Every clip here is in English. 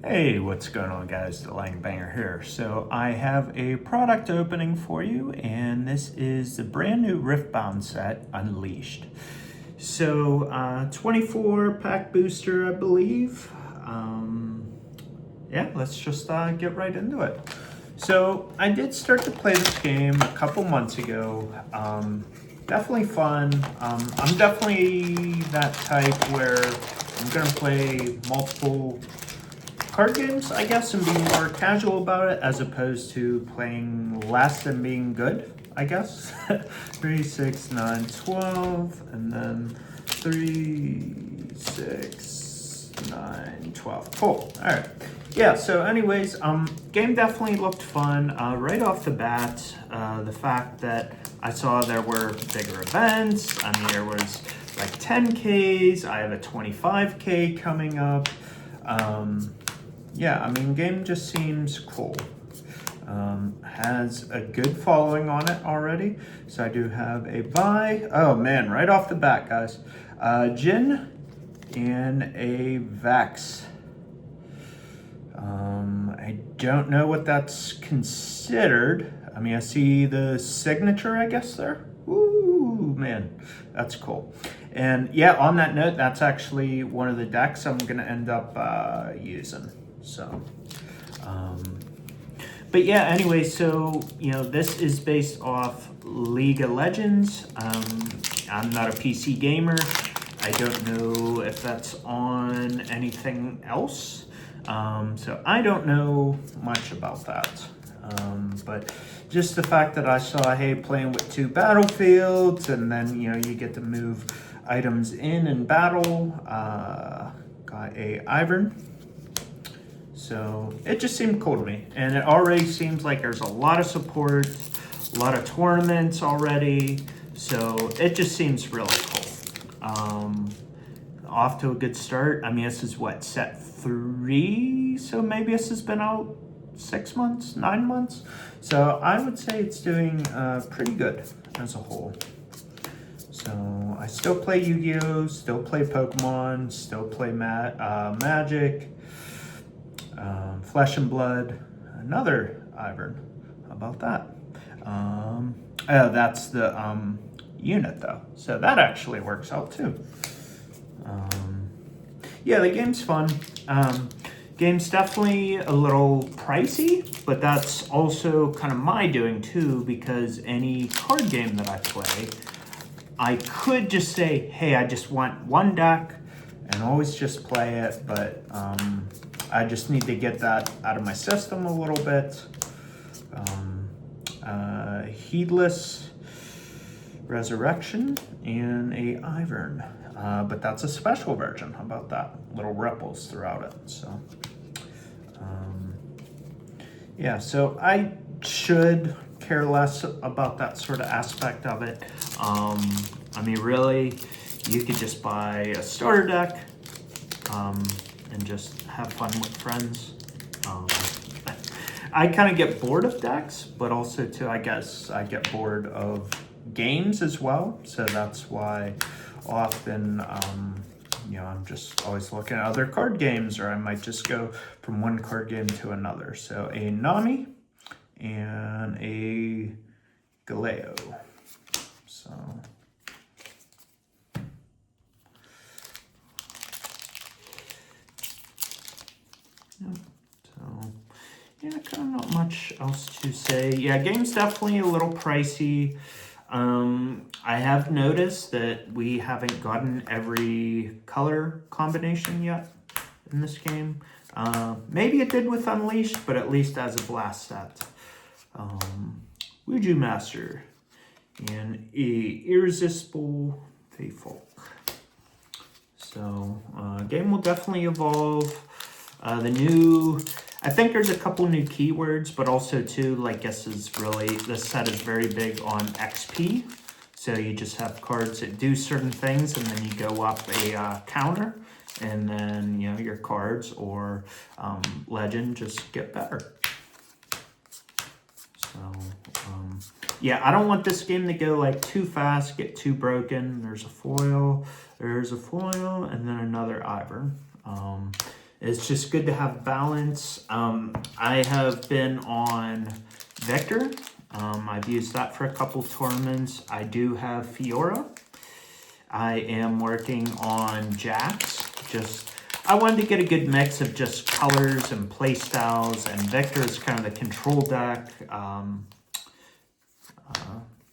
Hey, what's going on, guys? The Lang Banger here. So I have a product opening for you, and this is the brand new Riftbound set, Unleashed. So 24 pack booster, I believe. Yeah, let's just get right into it. So I did start to play this game a couple months ago. Definitely fun. I'm definitely that type where I'm gonna play multiple card games, I guess, and being more casual about it as opposed to playing less and being good, I guess. 3, 6, 9, 12, and then 3, 6, 9, 12. Cool. All right. Yeah, so anyways, game definitely looked fun. Right off the bat, the fact that I saw there were bigger events. I mean, there was like 10Ks. I have a 25K coming up. Yeah, I mean, game just seems cool. Has a good following on it already. So I do have a buy. Oh man, right off the bat, guys. Jin and a Vex. I don't know what that's considered. I mean, I see the signature, I guess, there. Ooh, man, that's cool. And yeah, on that note, that's actually one of the decks I'm going to end up using. So, but yeah, anyway, so, you know, this is based off League of Legends. I'm not a PC gamer. I don't know if that's on anything else. So I don't know much about that. But just the fact that I saw, hey, playing with 2 battlefields, and then, you know, you get to move items in battle. Got a Ivern. So it just seemed cool to me. And it already seems like there's a lot of support, a lot of tournaments already. So it just seems really cool. Off to a good start. I mean, this is what, set 3? So maybe this has been out 6 months, 9 months. So I would say it's doing pretty good as a whole. So I still play Yu-Gi-Oh!, still play Pokemon, still play Magic, Flesh and Blood, another Ivern. How about that? Oh, that's the unit though. So that actually works out too. Yeah, the game's fun. Game's definitely a little pricey, but that's also kind of my doing too, because any card game that I play, I could just say, hey, I just want one deck and always just play it, but I just need to get that out of my system a little bit. Heedless Resurrection and a Ivern. But that's a special version. How about that? Little ripples throughout it. So, yeah, so I should care less about that sort of aspect of it. I mean, really, you could just buy a starter deck and just have fun with friends. I kind of get bored of decks, but also too, I guess I get bored of games as well. So that's why often, you know, I'm just always looking at other card games, or I might just go from one card game to another. So a Nami and a Galeo. So. Yeah, so. Yeah, kind of not much else to say. Yeah, game's definitely a little pricey. I have noticed that we haven't gotten every color combination yet in this game. Maybe it did with Unleashed, but at least as of last set. Wuju Master and a Irresistible Faithful. So, game will definitely evolve. I think there's a couple new keywords, but also too, like, this set is very big on XP. So you just have cards that do certain things, and then you go up a counter, and then, you know, your cards or legend just get better. So, yeah, I don't want this game to go like too fast, get too broken. There's a foil, and then another Ivern. It's just good to have balance. I have been on Vector. I've used that for a couple tournaments. I do have Fiora. I am working on Jax. I wanted to get a good mix of just colors and play styles, and Vector is kind of the control deck.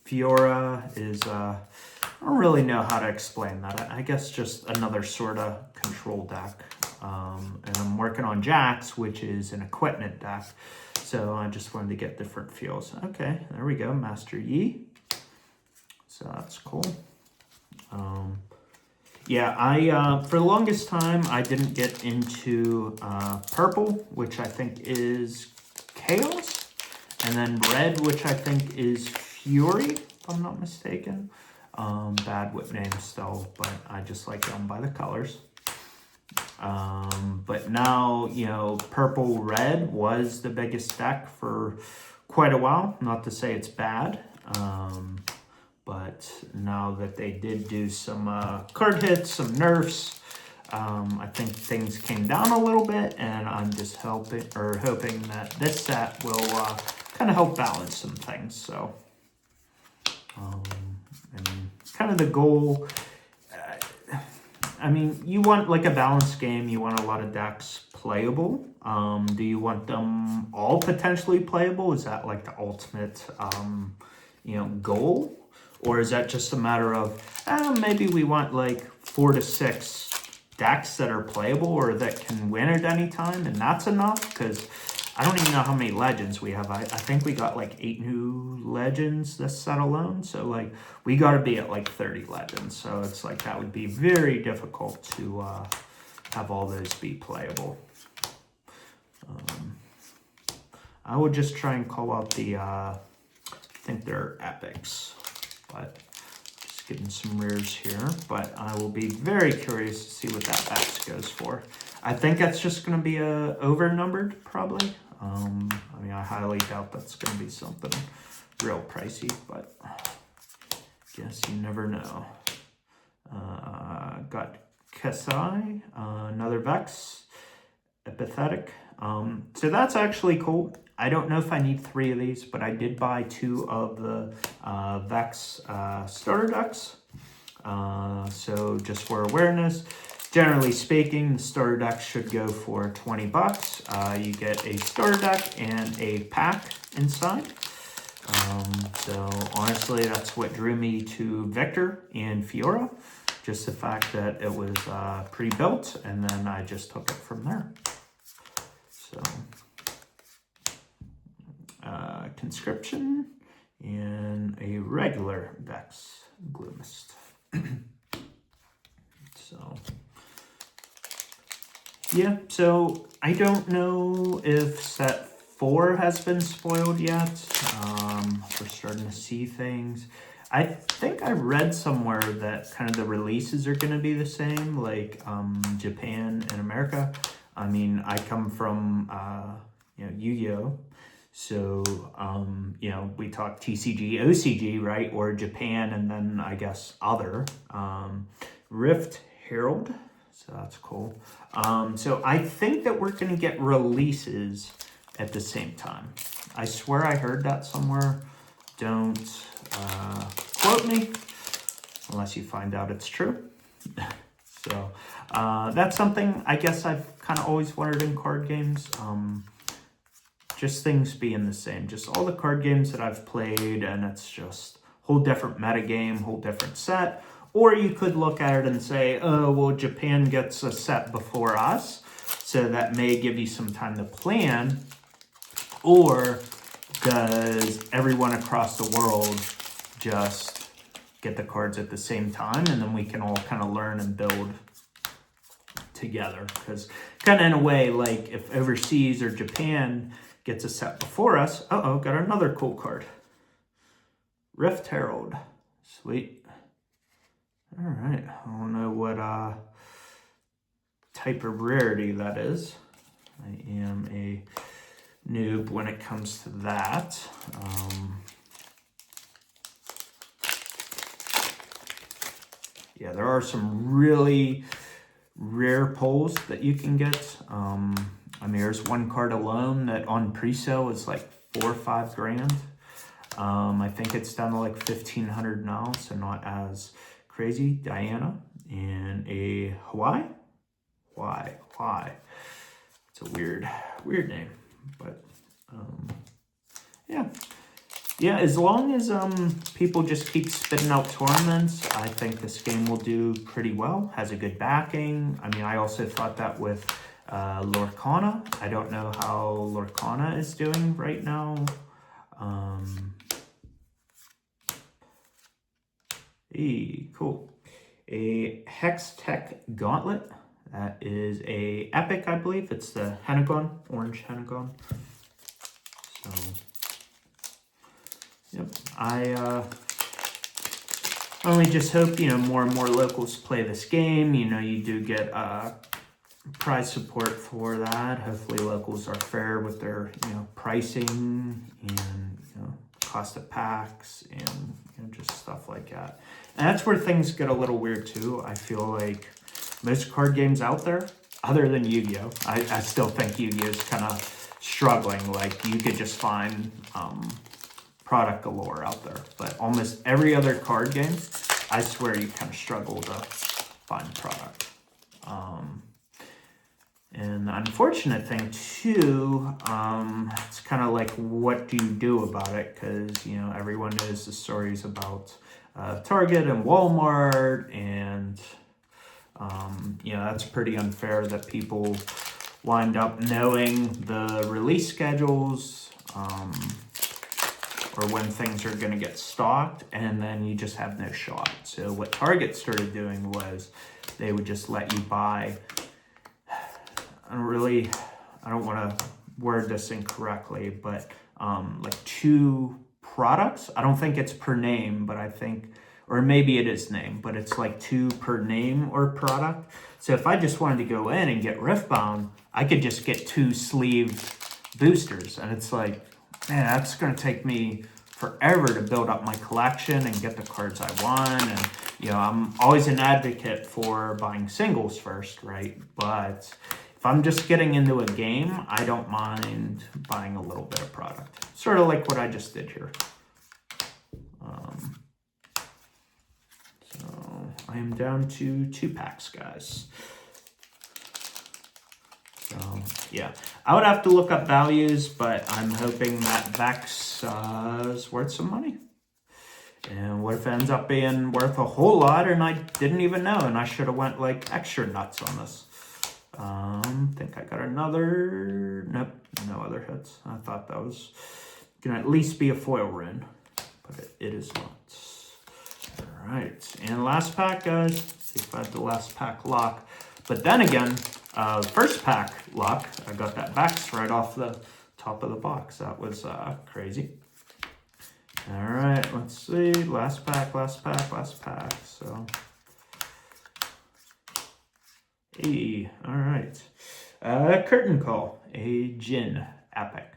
Fiora is, I don't really know how to explain that. I guess just another sort of control deck. And I'm working on Jax, which is an equipment deck. So I just wanted to get different feels. Okay, there we go, Master Yi. So that's cool. Yeah, for the longest time, I didn't get into purple, which I think is Chaos, and then red, which I think is Fury, if I'm not mistaken. Bad whip name still, but I just like them by the colors. But now, you know, purple red was the biggest deck for quite a while. Not to say it's bad. But now that they did do some card hits, some nerfs, I think things came down a little bit, and I'm just hoping that this set will kind of help balance some things. So, and kind of the goal. I mean, you want like a balanced game. You want a lot of decks playable. Do you want them all potentially playable? Is that like the ultimate, goal? Or is that just a matter of, maybe we want like 4 to 6 decks that are playable or that can win at any time, and that's enough? Because I don't even know how many legends we have. I think we got like 8 new legends this set alone. So like we got to be at like 30 legends. So it's like that would be very difficult to have all those be playable. I would just try and call out the, I think they're epics. But just getting some rares here. But I will be very curious to see what that X goes for. I think that's just going to be over-numbered, probably. I mean, I highly doubt that's going to be something real pricey, but guess you never know. Got Kesai, another Vex, Epithetic. So that's actually cool. I don't know if I need 3 of these, but I did buy 2 of the Vex starter decks. So just for awareness, generally speaking, the starter deck should go for $20. You get a starter deck and a pack inside. So honestly, that's what drew me to Vector and Fiora. Just the fact that it was pre-built, and then I just took it from there. So, Conscription and a regular Vex Gloomist. So, yeah, so I don't know if set 4 has been spoiled yet. We're starting to see things. I think I read somewhere that kind of the releases are going to be the same, like Japan and America. I mean, I come from, Yu-Gi-Oh! So, we talk TCG, OCG, right? Or Japan, and then I guess other. Rift Herald, so that's cool. So I think that we're going to get releases at the same time. I swear I heard that somewhere. Don't quote me unless you find out it's true. So that's something I guess I've kind of always wanted in card games. Just things being the same. Just all the card games that I've played, and it's just whole different meta game, whole different set. Or you could look at it and say, oh, well, Japan gets a set before us, so that may give you some time to plan. Or does everyone across the world just get the cards at the same time, and then we can all kind of learn and build together? Because kind of in a way, like if overseas or Japan gets a set before us, got another cool card. Rift Herald. Sweet. All right. I don't know what type of rarity that is. I am a noob when it comes to that. Yeah, there are some really, rare pulls that you can get. I mean, there's one card alone that on pre-sale is like $4 or $5 grand. I think it's down to like 1,500 now, so not as crazy. Diana and a Hawaii. Why? It's a weird name, but yeah. As long as people just keep spitting out tournaments, I think this game will do pretty well. Has a good backing. I mean, I also thought that with Lorcana. I don't know how Lorcana is doing right now. Cool. A Hex Tech Gauntlet. That is a epic, I believe. It's the Henagon, orange Henagon. So, yep. I only just hope, more and more locals play this game. You do get prize support for that. Hopefully locals are fair with their, pricing and, cost of packs and just stuff like that. And that's where things get a little weird too. I feel like most card games out there, other than Yu-Gi-Oh! I still think Yu-Gi-Oh! Is kind of struggling. Like, you could just find product galore out there. But almost every other card game, I swear you kind of struggle to find product. And the unfortunate thing too, it's kind of like, what do you do about it? Because, everyone knows the stories about Target and Walmart, and that's pretty unfair that people wind up knowing the release schedules or when things are going to get stocked, and then you just have no shot. So what Target started doing was they would just let you buy, I don't want to word this incorrectly, but like 2 products. I don't think it's per name, but I think, or maybe it is name, but it's like 2 per name or product. So if I just wanted to go in and get Riftbound, I could just get 2 sleeve boosters. And it's like, man, that's going to take me forever to build up my collection and get the cards I want. And, I'm always an advocate for buying singles first, right? But if I'm just getting into a game, I don't mind buying a little bit of product. Sort of like what I just did here. So I am down to 2 packs, guys. So yeah, I would have to look up values, but I'm hoping that Vex is worth some money. And what if it ends up being worth a whole lot and I didn't even know, and I should have went like extra nuts on this. Think I got another, nope, no other hits. I thought that was gonna at least be a foil rune, but it is not. All right, and last pack, guys. Let's see if I have the last pack lock. But then again, first pack lock, I got that Vex right off the top of the box. That was crazy. All right, let's see. Last pack. So, hey, all right. Curtain Call, a Jin epic.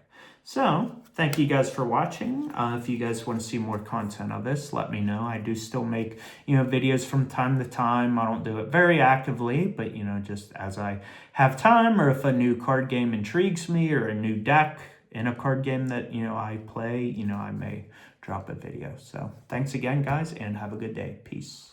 So, thank you guys for watching. If you guys want to see more content of this, let me know. I do still make, videos from time to time. I don't do it very actively, but, just as I have time, or if a new card game intrigues me, or a new deck in a card game that, I play, I may drop a video. So, thanks again, guys, and have a good day. Peace.